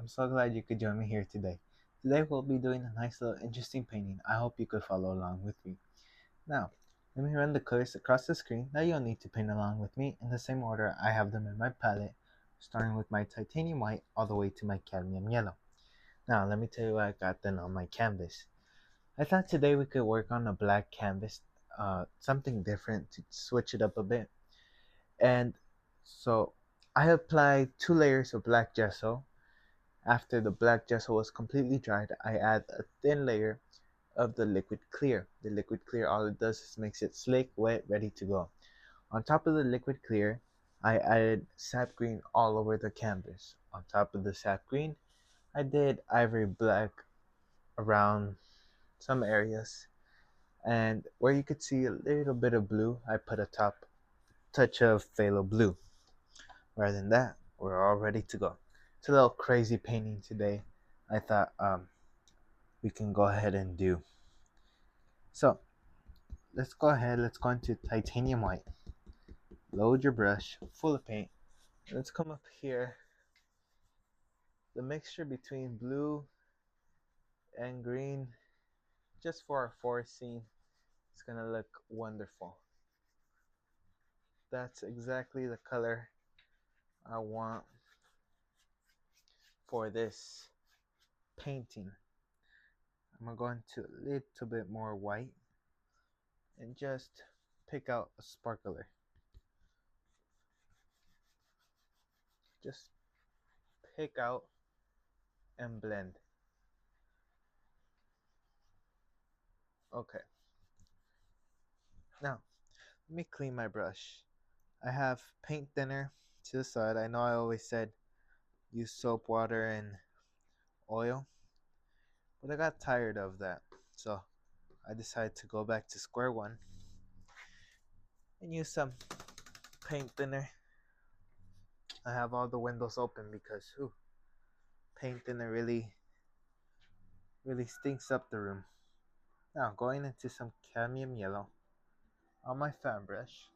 I'm so glad you could join me here today. Today we'll be doing a nice little interesting painting. I hope you could follow along with me. Now, let me run the colors across the screen. Now you'll need to paint along with me in the same order I have them in my palette, starting with my titanium white all the way to my cadmium yellow. Now, let me tell you what I got done on my canvas. I thought today we could work on a black canvas, something different to switch it up a bit. And so I applied 2 layers of black gesso. After the black gesso was completely dried, I add a thin layer of the liquid clear. The liquid clear, all it does is makes it slick, wet, ready to go. On top of the liquid clear, I added sap green all over the canvas. On top of the sap green, I did ivory black around some areas. And where you could see a little bit of blue, I put a top touch of phthalo blue. Rather than that, we're all ready to go. It's a little crazy painting today. I thought we can go ahead and do. So let's go ahead. Let's go into titanium white. Load your brush full of paint. Let's come up here. The mixture between blue and green, just for our forest scene, it's gonna look wonderful. That's exactly the color I want for this painting. I'm gonna go into a little bit more white and just pick out a sparkler. Just pick out and blend. Okay. Now, let me clean my brush. I have paint thinner to the side. I know I always said use soap, water, and oil, but I got tired of that. So I decided to go back to square one and use some paint thinner. I have all the windows open because paint thinner really stinks up the room. Now going into some cadmium yellow on my fan brush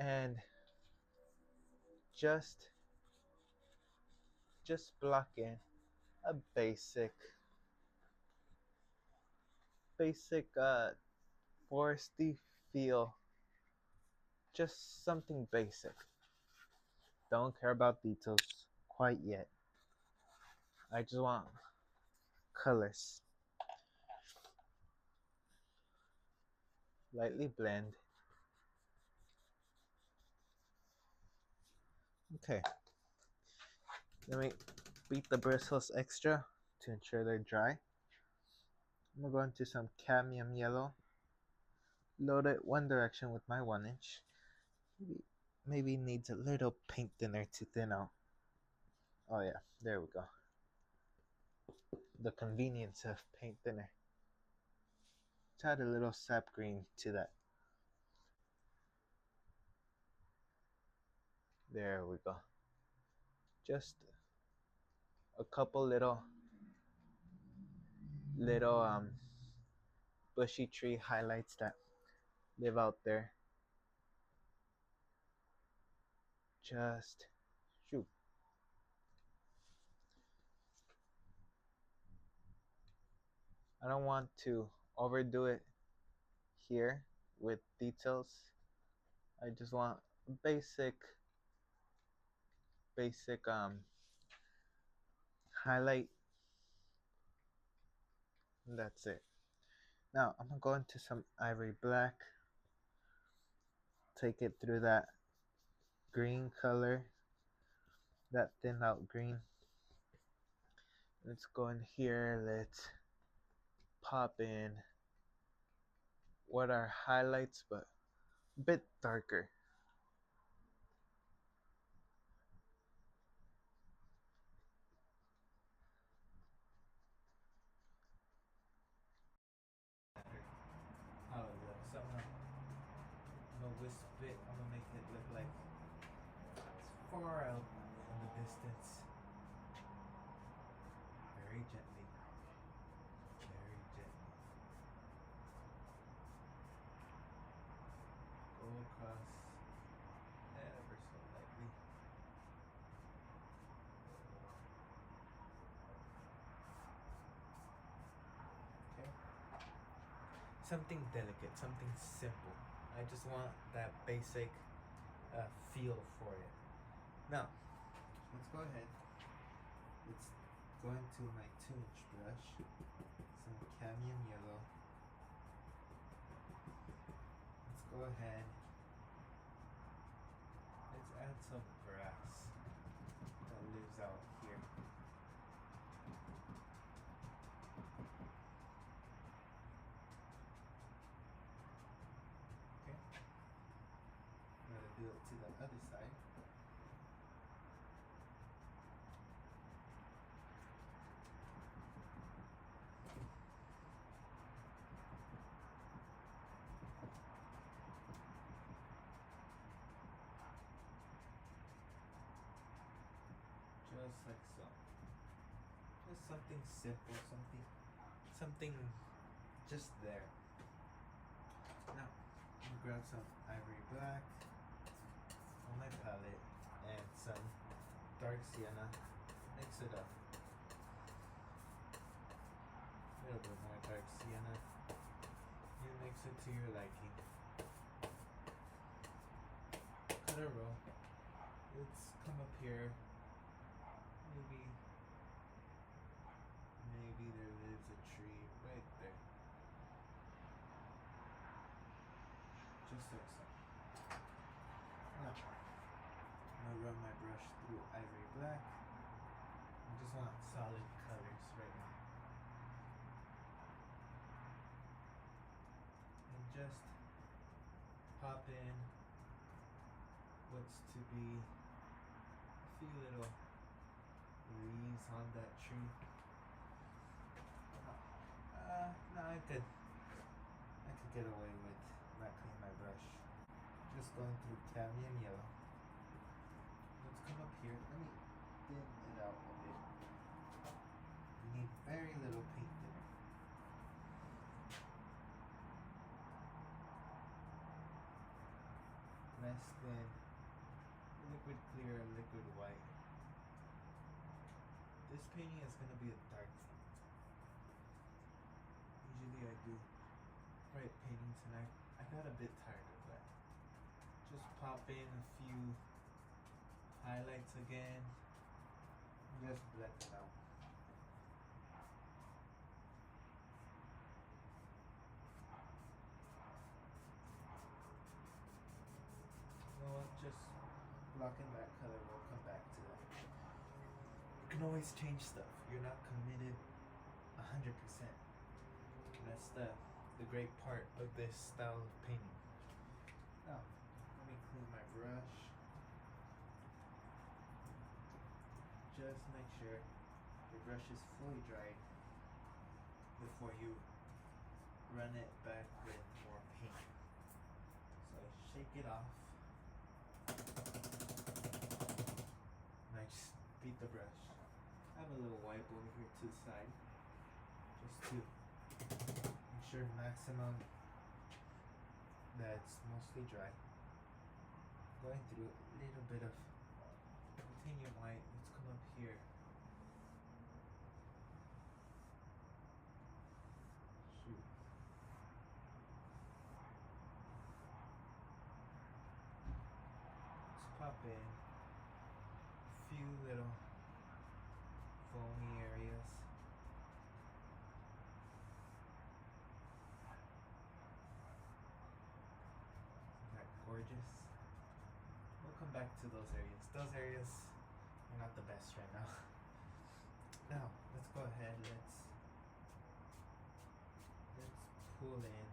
and just block in a basic foresty feel. Just something basic. Don't care about details quite yet. I just want colors. Lightly blend. Okay. Let me beat the bristles extra to ensure they're dry. I'm gonna go into some cadmium yellow. Load it one direction with my 1 inch. Maybe needs a little paint thinner to thin out. Oh yeah, there we go. The convenience of paint thinner. Let's add a little sap green to that. There we go. Just a couple little bushy tree highlights that live out there. Just shoot. I don't want to overdo it here with details. I just want basic highlight, and that's it. Now I'm gonna go into some ivory black, take it through that green color, that thin out green. Let's go in here, let's pop in what are highlights but a bit darker. Oh, look, someone gonna wisp it. I'm gonna make it look like it's far out in the distance. Very gently. Very gently. Go across ever so lightly. something delicate, something simple. I just want that basic feel for it. Now, let's go ahead. Let's go into my 2-inch brush, some cadmium yellow. Let's go ahead. Let's add some grass that lives out here. Okay. I'm gonna do it to the other side. Just like so. Just something simple, something just there. Now, I'm gonna grab some ivory black on my palette and some dark sienna. Mix it up. A little bit more dark sienna. You mix it to your liking. Cut a row. Let's come up here. Maybe there lives a tree right there. Just like so. Now, I'm gonna run my brush through ivory black. I just want solid colors right now. And just pop in what's to be a few little leaves on that tree. No, I could get away with not cleaning my brush. Just going through cadmium yellow. Let's come up here. Let me thin it out a bit. You need very little paint thinner. Less than liquid clear or liquid white. This painting is going to be a dark painting. Usually I do bright paintings and I got a bit tired of that. Just pop in a few highlights again. Just blend it out. You know what? Just blocking that color. We'll come back to that. You can always change stuff. You're not committed 100%. That's the great part of this style of painting. Now, let me clean my brush. Just make sure your brush is fully dried before you run it back with more paint. So shake it off. And I just beat the brush. I have a little wipe over here to the side, just to ensure maximum that it's mostly dry. Going through a little bit of titanium white. Let's come up here. Shoot. Let's pop in a few little foamy areas. Gorgeous. We'll come back to those areas. Those areas are not the best right now. Now, let's go ahead. Let's pull in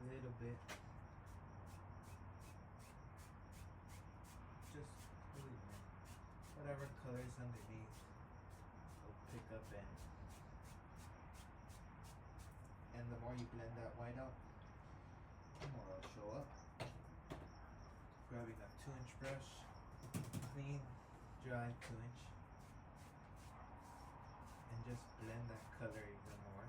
a little bit. Just pull in whatever colors underneath will pick up in. And the more you blend that white out, the more it'll show up. Grabbing a 2-inch brush, clean, dry 2-inch, and just blend that color even more.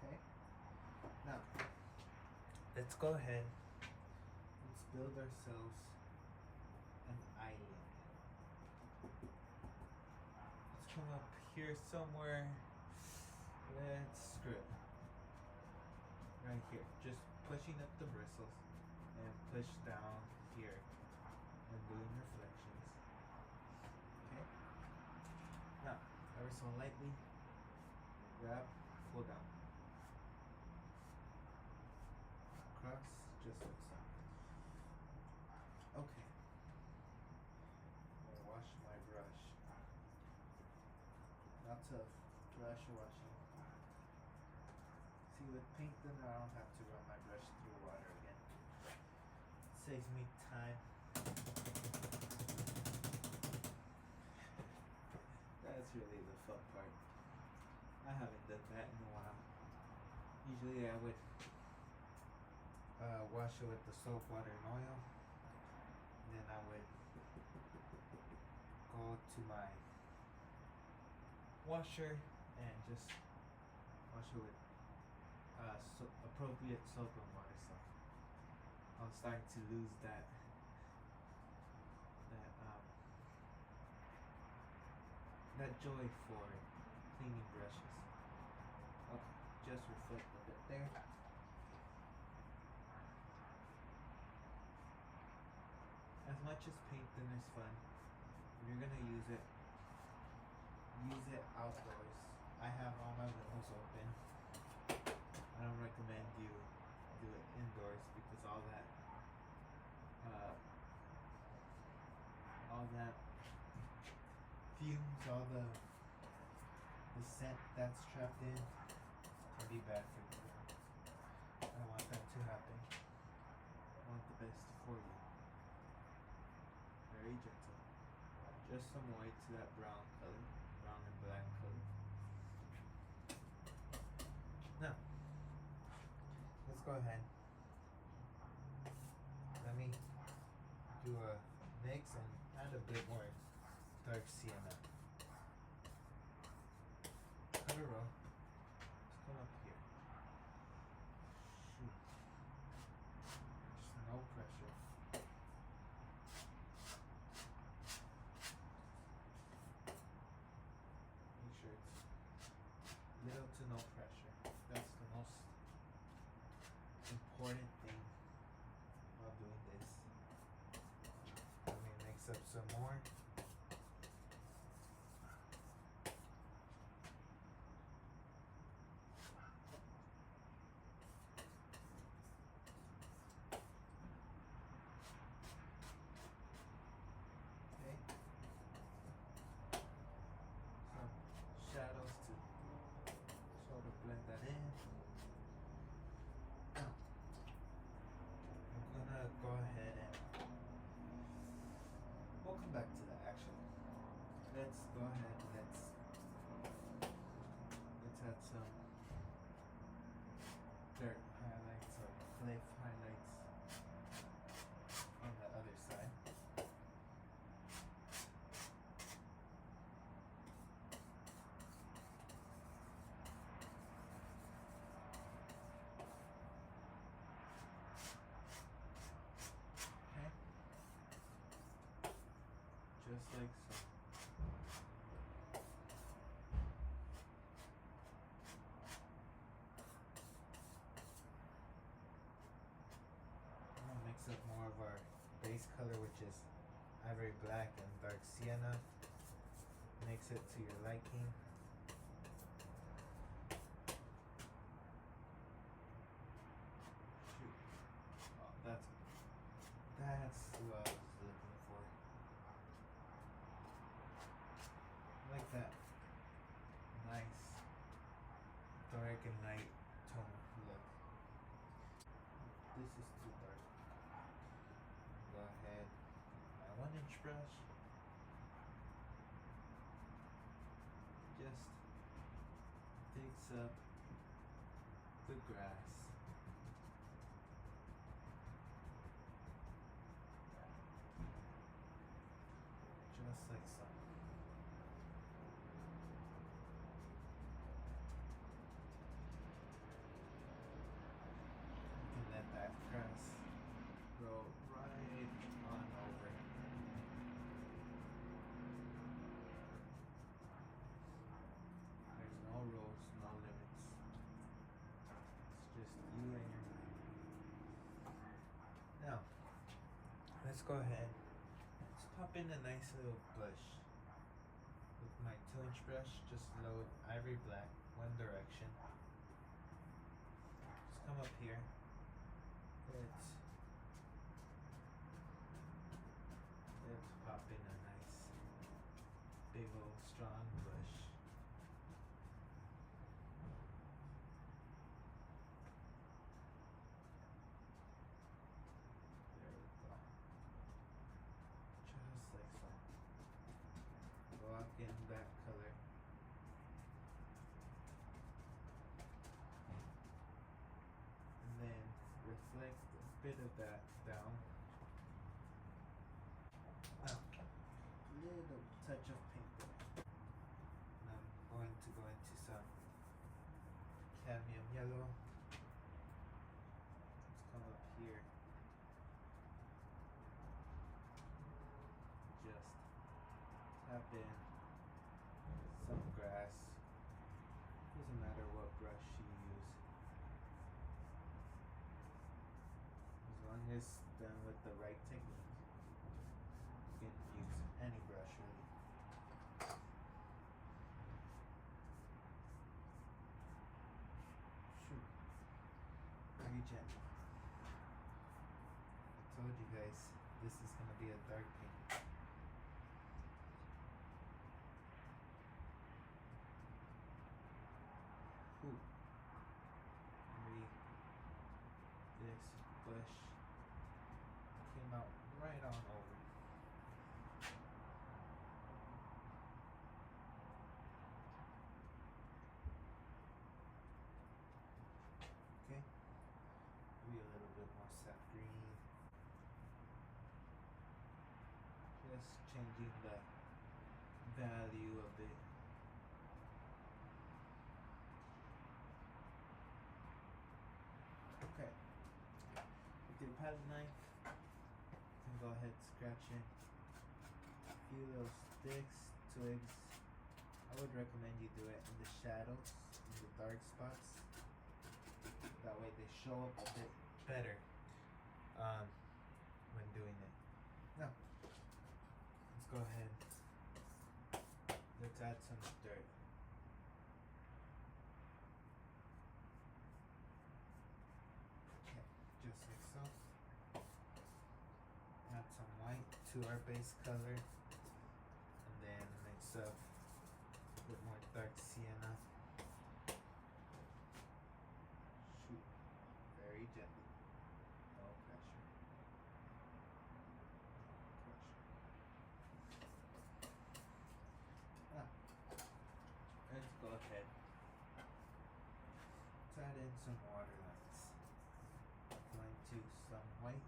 Okay. Now, let's go ahead. Let's build ourselves come up here somewhere. Let's script right here, just pushing up the bristles and push down here and doing reflections. Okay. Now, ever so lightly, grab, pull down, across, just like so. Okay. I'm gonna wash my brush. Lots of brush washing. See, with paint thinner, I don't have to run my brush through water again. Saves me time. That's really the fun part. I haven't done that in a while. Usually I would wash it with the soap, water, and oil. And then I would go to my washer and just wash it with appropriate soap and water stuff. I'm starting to lose that joy for cleaning brushes. Okay, just reflect a bit there. As much as paint thinner is fun, if you're gonna use it outdoors. I have all my windows open. I don't recommend you do it indoors because all that fumes, all the scent that's trapped in can be bad for you. I don't want that to happen. I want the best for you. Very gentle. Just some white to that brown color, brown and black color. Now, let's go ahead. Let me do a mix and add a bit more dark sienna. Cut a row. Let's come up here. Shoot. Just no pressure. Make sure it's little to no pressure. That's the most important thing while doing this. Let me mix up some more. Shadows to sort of blend that in. Now, I'm gonna go ahead and we'll come back to that actually. Let's go ahead and let's add some dirt highlights or cliff highlights on the other side. Just like so. I'm gonna mix up more of our base color, which is ivory black and dark sienna. Mix it to your liking. Shoot. Oh, that's what I was looking for. Like that nice dark and light tone look. This is too dark. Go ahead, my 1-inch brush. Just digs up the grass. Just like so. Let that grass grow right on over. let's go ahead. Let's pop in a nice little bush. With my 2-inch brush, just load ivory black one direction. Just come up here. Let's pop in a nice big old strong bush. There we go. Just like so. Lock in that color. And then reflect a bit of that down. Now, a little touch of pink. And I'm going to go into some cadmium yellow. Let's come up here. Just tap in some grass. Doesn't matter what brush you use. As long as done with the right technique. You can use any brush really. Shoot. Very gentle. I told you guys this is gonna be a dark pink. Ooh. Maybe this bush came out right on over. Okay, maybe a little bit more sap green. Just changing the value of it. Okay, with your palette knife, you can go ahead scratching a few little sticks, twigs. I would recommend you do it in the shadows, in the dark spots. That way they show up a bit better when doing it. Now, let's go ahead. Let's add some dirt. Okay, just like so. Add some white to our base color. And then mix up a bit more dark sienna. Shoot, very gently. No pressure. Now, let's go ahead. Let's add in some water lines. Line to some white.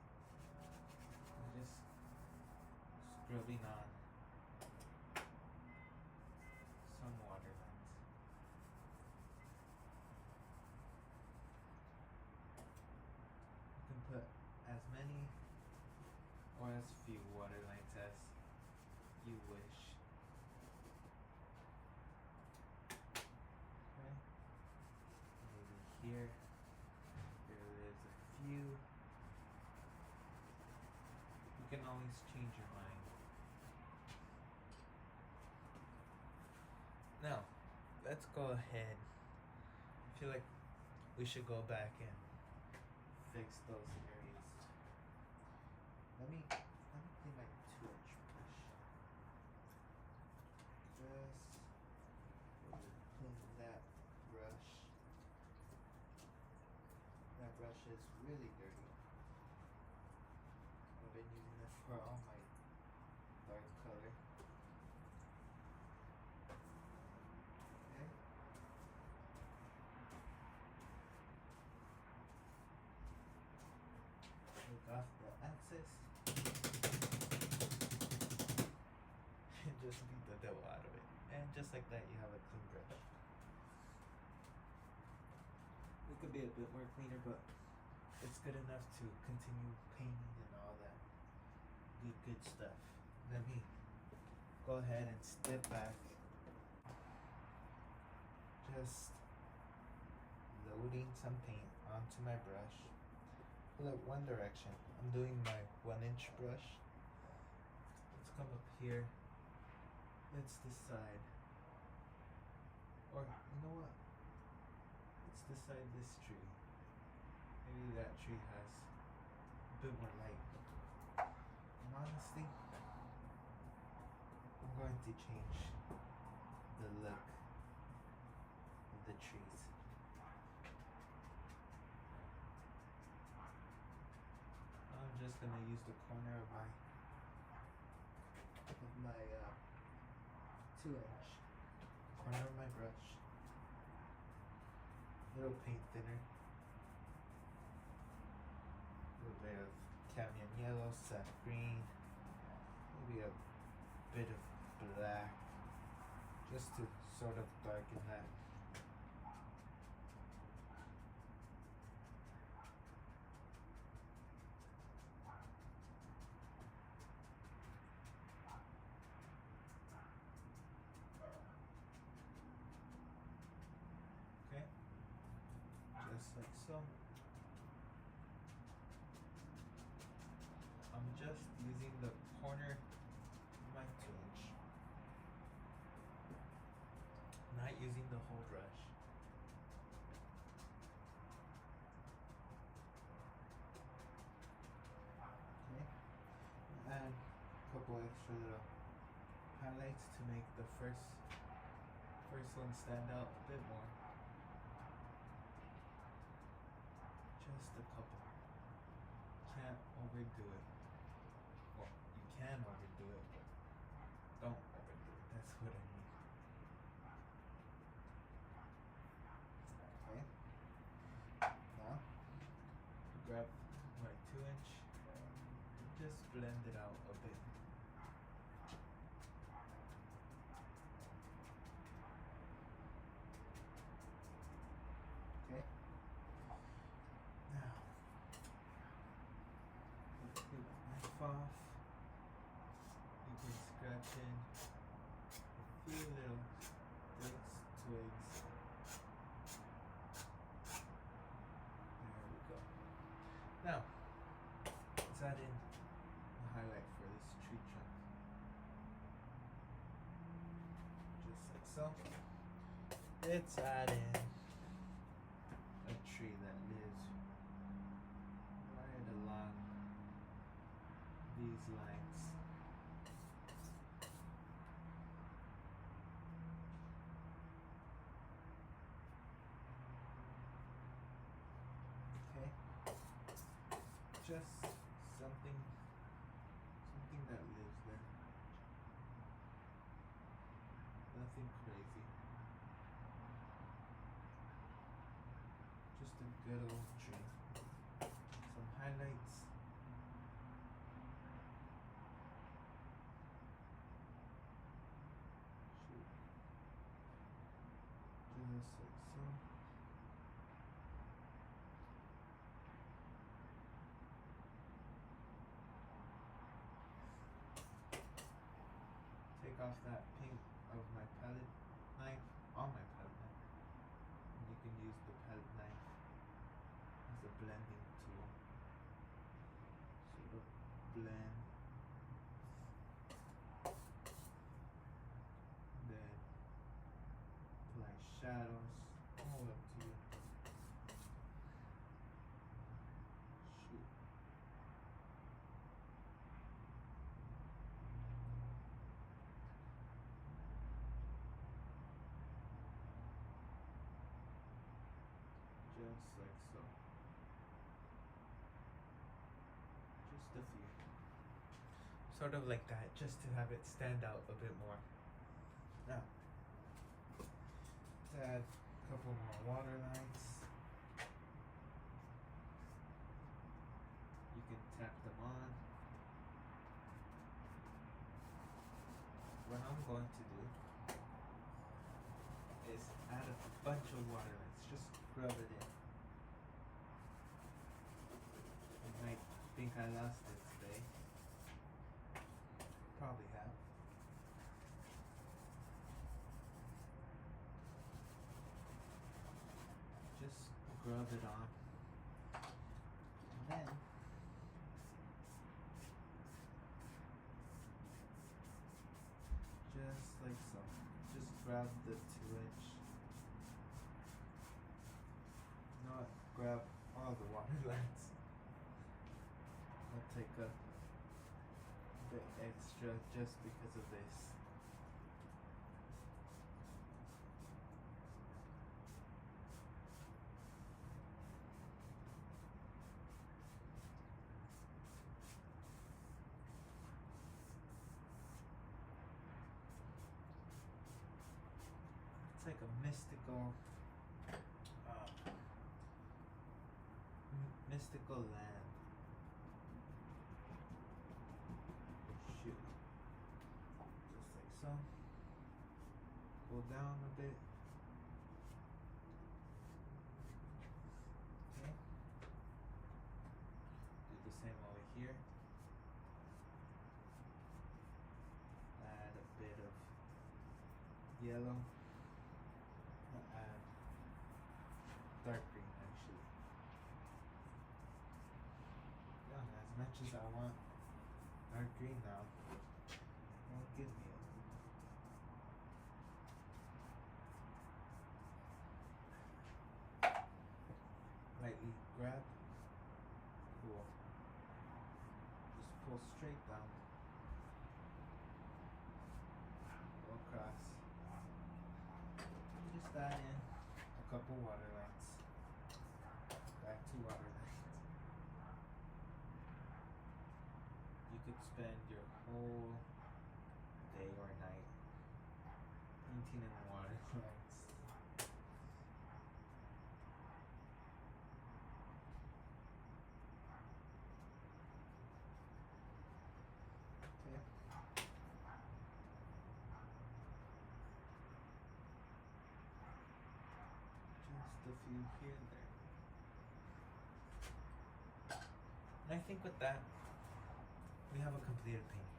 And just scrubbing on some water lines. You can put as many or as few water lines as you wish. Okay. Maybe here there is a few. You can always change your mind. Now, let's go ahead. I feel like we should go back and fix those areas. Let me clean my 2-inch brush. Just clean that brush. That brush is really dirty. I've been using it for all my dark color. Okay. Take off the excess and just beat the devil out of it. And just like that, you have a clean brush. It could be a bit more cleaner, but it's good enough to continue painting and all that good stuff. Let me go ahead and step back. Just loading some paint onto my brush. look, one direction. I'm doing my 1-inch brush. Let's come up here. Let's decide. Or, you know what? Let's decide this tree. Maybe that tree has a bit more light. And honestly, I'm going to change the look of the trees. I'm just gonna use the corner of my 2-inch corner of my brush. Little paint thinner. A little bit of cadmium yellow, sap green, maybe a bit of black, just to sort of darken that. Okay, just like so. I'm just using the corner of my 2-inch, not using the whole brush. Okay, add a couple extra little highlights to make the first one stand out a bit more. Just a couple. Can't overdo it. Well, you can overdo it, but don't overdo it. That's what I mean. Okay. Now, grab my 2-inch and just blend it out a bit. Okay. Now, let's get my knife off. You can scratch in a few little twigs. There we go. Now, let's add in a highlight for this tree trunk. Just like so. Let's add in a tree that lives right along these lines. Okay, just something that lives there. Nothing crazy. Just a good old tree. Some highlights. Just like so. Take off that paint of my palette knife on my palette knife. And you can use the palette knife as a blending tool. Sort of blend. Then apply shadows. All up to you. Shoot. Just like so. Just a few. Sort of like that, just to have it stand out a bit more. Now, let's add a couple more water lines. You can tap them on. What I'm going to do is add a bunch of water lines. Just rub it in. You might think I lost it today. Probably have. Just rub it on. And then grab the 2-inch. Not grab all the water lines. I'll take a bit extra just because of this. It's like a mystical land. Shoot. Just like so. Pull down a bit. Okay. Do the same over here. Add a bit of yellow. Add dark green actually. Yeah, as much as I want dark green now, won't give me it. Lightly grab. Cool. Just pull straight down. Go across. Just add in a couple water lines. Back to water lines. You could spend your whole day or night painting in water lines. Okay. Just a few here and there. And I think with that, we have a completed painting.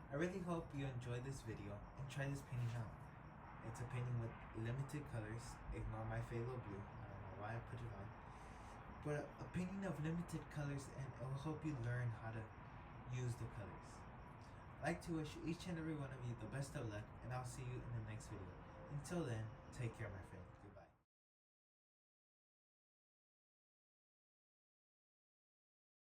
I really hope you enjoyed this video and try this painting out. It's a painting with limited colors. Ignore my phthalo blue. I don't know why I put it on. But a painting of limited colors, and it will help you learn how to use the colors. I'd like to wish each and every one of you the best of luck, and I'll see you in the next video. Until then, take care, my friend.